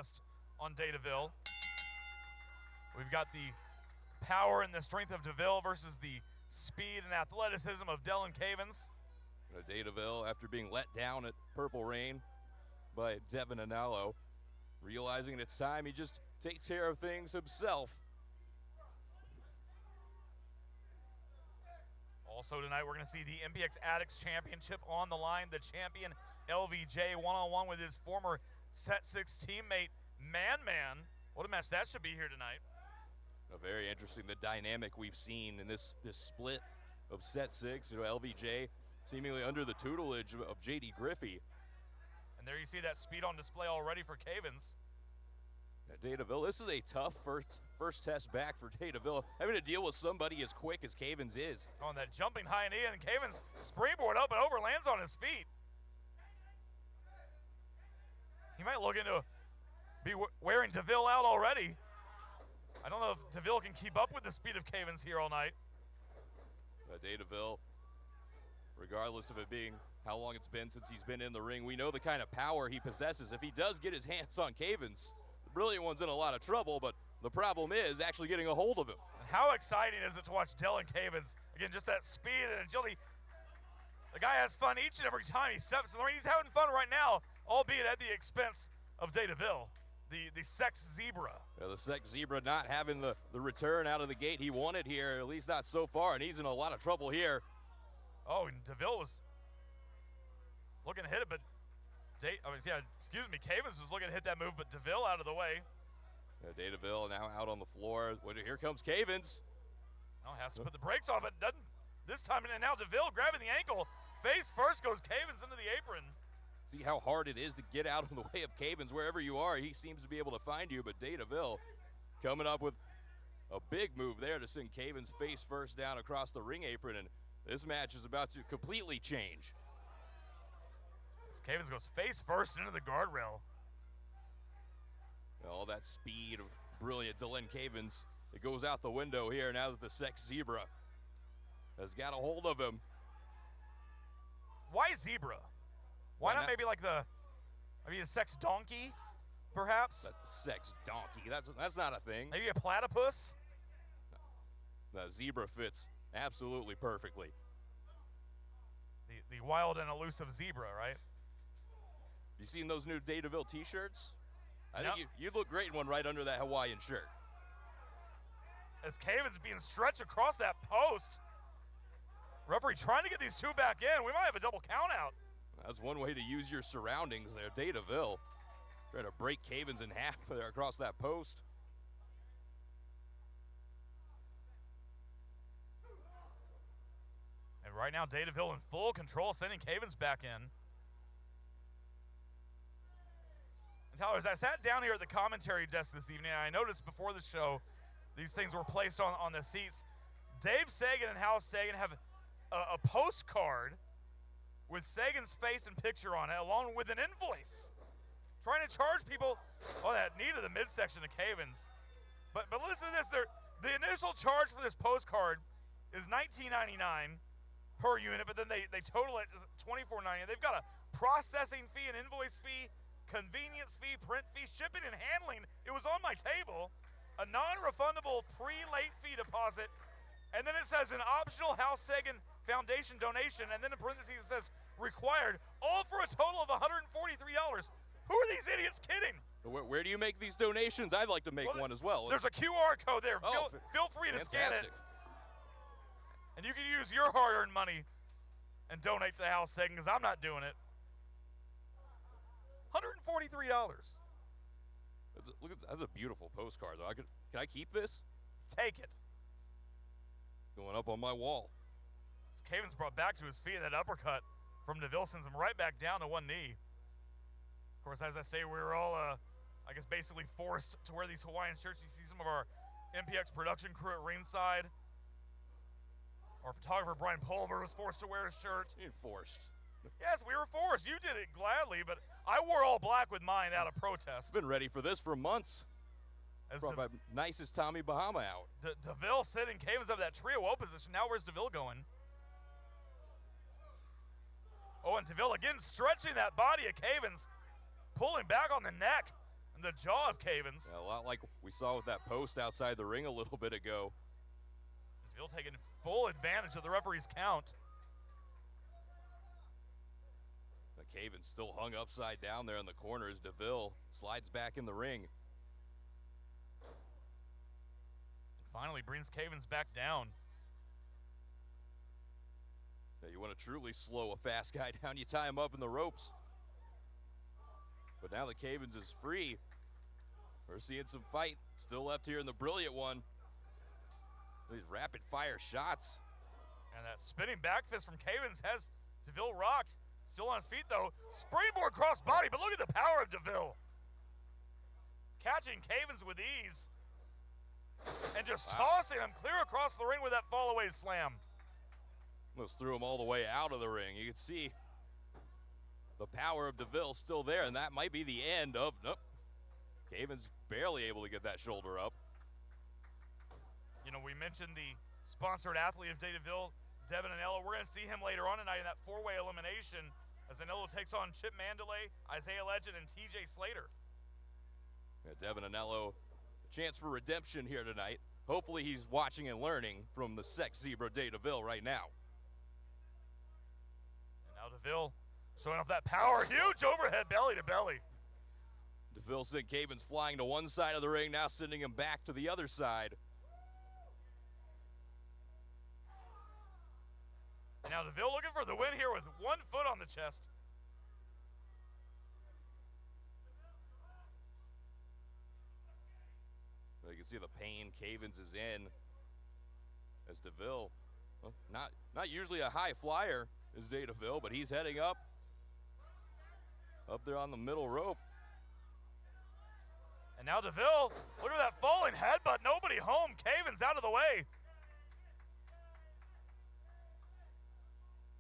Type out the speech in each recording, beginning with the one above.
test on Deville. We've got the power and the strength of Deville versus the speed and athleticism of Delynn Cavens. Deville, after being let down at Purple Rain by Devin Analo, realizing it's time he just takes care of things himself. Also tonight, we're going to see the MPX Addicts Championship on the line. The champion, LVJ, one-on-one with his former Set 6 teammate, Man. What a match that should be here tonight. Very interesting, the dynamic we've seen in this split of Set 6. LVJ seemingly under the tutelage of JD Griffey. And there you see that speed on display already for Cavens. Deville, this is a tough first test back for Deville, having to deal with somebody as quick as Cavens is. On that jumping high knee, and Cavens springboard up and over, lands on his feet. He might look into be wearing Deville out already. I don't know if Deville can keep up with the speed of Cavens here all night. Deville, regardless of it being how long it's been since he's been in the ring, we know the kind of power he possesses. If he does get his hands on Cavens, the brilliant one's in a lot of trouble, but the problem is actually getting a hold of him. And how exciting is it to watch Delynn Cavens? Again, just that speed and agility. The guy has fun each and every time he steps in the ring. He's having fun right now, albeit at the expense of Deville, the sex zebra. Yeah, the sex zebra not having the return out of the gate he wanted here, at least not so far, and he's in a lot of trouble here. Oh, and Deville was looking to hit it, but Cavens was looking to hit that move, but Deville out of the way. Yeah, Deville now out on the floor. Here comes Cavens. Now has to put the brakes on, but doesn't this time. And now Deville grabbing the ankle. Face first goes Cavens into the apron. See how hard it is to get out of the way of Cavens wherever you are. He seems to be able to find you, but Deville coming up with a big move there to send Cavens face first down across the ring apron, and this match is about to completely change. As Cavens goes face first into the guardrail. All that speed of brilliant Delynn Cavens, it goes out the window here now that the sex zebra has got a hold of him. Why zebra? Why not maybe like the sex donkey, perhaps? That sex donkey, that's not a thing. Maybe a platypus? The zebra fits absolutely perfectly. The wild and elusive zebra, right? You seen those new Deville t-shirts? I Yep. think you'd look great in one right under that Hawaiian shirt. As Cavens being stretched across that post. Referee trying to get these two back in. We might have a double count out. That's one way to use your surroundings there. Deville trying to break Cavens in half there across that post. And right now, Deville in full control, sending Cavens back in. And Tyler, as I sat down here at the commentary desk this evening, I noticed before the show, these things were placed on the seats. Dave Sagan and Hal Sagan have a postcard with Sagan's face and picture on it, along with an invoice, trying to charge people on that knee to the midsection of Cavens. But listen to this: the initial charge for this postcard is $19.99 per unit, but then they total it to $24.99. They've got a processing fee, an invoice fee, convenience fee, print fee, shipping and handling. It was on my table. A non-refundable pre-late fee deposit, and then it says an optional Hal Sagan Foundation donation, and then in parentheses it says required, all for a total of $143. Who are these idiots kidding? Where do you make these donations? I'd like to make one as well. There's a QR code there. Feel free to scan it. And you can use your hard-earned money and donate to Hal Sagan, because I'm not doing it. $143. Look, that's a beautiful postcard, though. Can I keep this? Take it. Going up on my wall. As Cavens brought back to his feet, that uppercut from Deville sends him right back down to one knee. Of course, as I say, we were all, basically forced to wear these Hawaiian shirts. You see some of our MPX production crew at ringside. Our photographer, Brian Pulver, was forced to wear a shirt. You're forced. Yes, we were forced. You did it gladly, but I wore all black with mine out of protest. Been ready for this for months. Brought my nicest Tommy Bahama out. Deville sitting Cavens up that trio O position. Now where's Deville going? Oh, and Deville again stretching that body of Cavens, pulling back on the neck. in the jaw of Cavens. Yeah, a lot like we saw with that post outside the ring a little bit ago. Deville taking full advantage of the referee's count. But Cavens still hung upside down there in the corner as Deville slides back in the ring. And finally brings Cavens back down. Now you want to truly slow a fast guy down, you tie him up in the ropes. But now that Cavens is free, we're seeing some fight. Still left here in the brilliant one. These rapid fire shots. And that spinning back fist from Cavens has Deville rocked. Still on his feet though. Springboard cross body, but look at the power of Deville. Catching Cavens with ease. And just tossing him clear across the ring with that fall away slam. Almost threw him all the way out of the ring. You can see the power of Deville still there, and that might be the end of, nope. Cavens barely able to get that shoulder up. You know, we mentioned the sponsored athlete of Deville, Devin Anello. We're going to see him later on tonight in that four-way elimination as Anello takes on Chip Mandalay, Isaiah Legend, and TJ Slater. Yeah, Devin Anello, a chance for redemption here tonight. Hopefully he's watching and learning from the Sex Zebra Deville right now. And now Deville showing off that power. Huge overhead belly to belly. Deville sent Cavens flying to one side of the ring, now sending him back to the other side. And now Deville looking for the win here with 1 foot on the chest. You can see the pain Cavens is in as Deville, well, not usually a high flyer is Deville, but he's heading up there on the middle rope. And now Deville, look at that falling headbutt, nobody home. Cavens out of the way.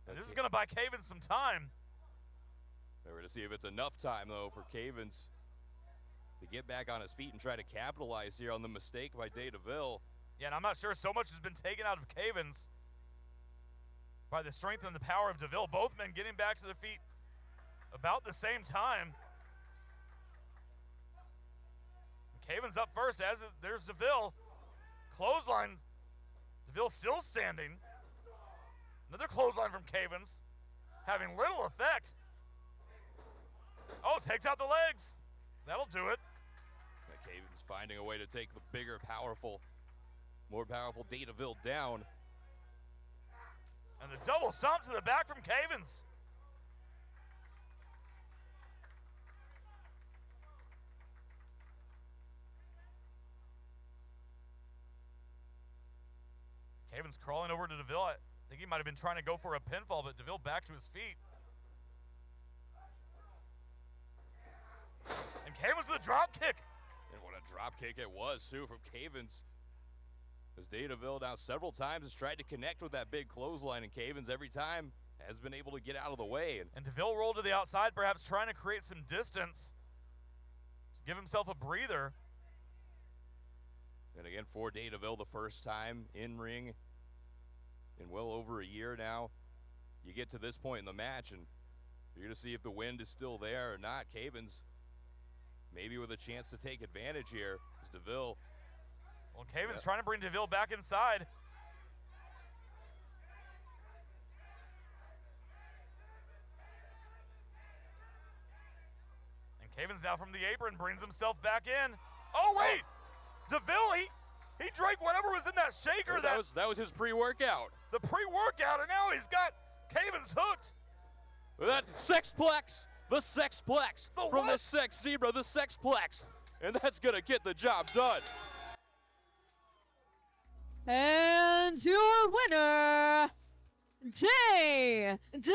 And this is going to buy Cavens some time. We're going to see if it's enough time, though, for Cavens to get back on his feet and try to capitalize here on the mistake by Deville. Yeah, and I'm not sure so much has been taken out of Cavens by the strength and the power of Deville. Both men getting back to their feet about the same time. Cavens up first as there's Deville. Clothesline. Deville still standing. Another clothesline from Cavens. Having little effect. Oh, takes out the legs. That'll do it. Cavens finding a way to take the bigger, more powerful Deville down. And the double stomp to the back from Cavens. Cavens crawling over to Deville. I think he might have been trying to go for a pinfall, but Deville back to his feet. And Cavens with a drop kick. And what a drop kick it was, too, from Cavens. As Deville now several times has tried to connect with that big clothesline, and Cavens every time has been able to get out of the way. And Deville rolled to the outside, perhaps trying to create some distance to give himself a breather. And again, for Deville, the first time in ring in well over a year now. You get to this point in the match, and you're going to see if the wind is still there or not. Cavens maybe with a chance to take advantage here as Deville. Well, Cavens trying to bring Deville back inside. And Cavens now from the apron brings himself back in. Oh, wait! Deville, he drank whatever was in that shaker. That was his pre-workout. The pre-workout, and now he's got Cavens hooked. That Sexplex, the Sexplex from the Sex Zebra, the Sexplex. And that's going to get the job done. And your winner, Deville.